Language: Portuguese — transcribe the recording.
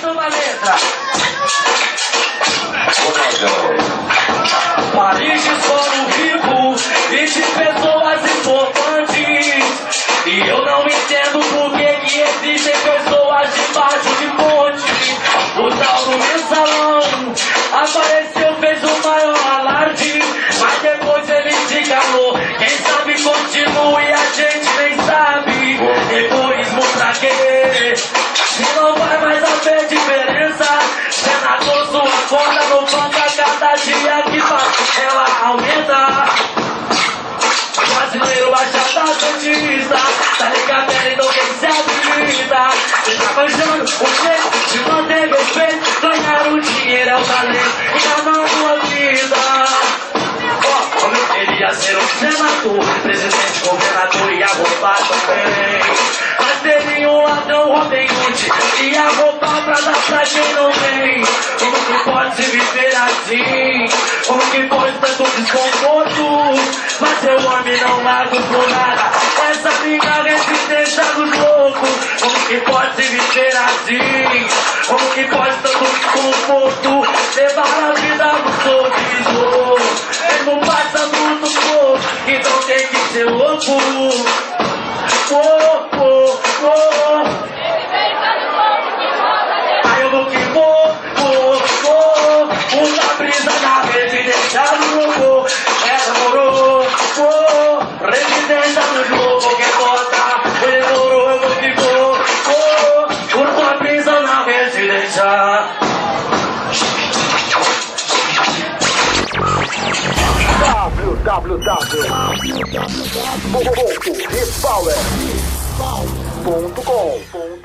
uma letra. Paris foram rico, 20 pessoas importantes. E eu não entendo por que existem pessoas debaixo de ponte. O tal do mensalão apareceu, fez o maior alarde, mas depois ele se calou. Quem sabe continua e a gente nem sabe. Egoísmo pra quê? Se não vai mais haver diferença. Senador, sua conta não falta, cada dia que passa ela aumenta. Brasileiro baixada santista, tá ligado? Então quem se habilita, cê tá manjando o jeito de manter respeito. Ganhar o dinheiro é o talento e amar a vida. Como eu queria ser um senador, presidente, governador e a roubar também. Mas teve um ladrão, Robin Hood, e a roubar pra dar pra quem não tem. Como que pode se viver assim? Como que pode tanto desconforto? Mas eu amo e não largo por nada essa minha resistência dos loucos. Como que pode se viver assim? Como que pode tanto desconforto? Levar a vida no sorriso, mesmo passando no pouco, então tem que ser louco. Aí eu vou que vou, uma brisa na residência do lobo. Demorou, residência do jogo, quem bota, demorou, eu vou que vou, uma brisa na residência. www.hitpower.com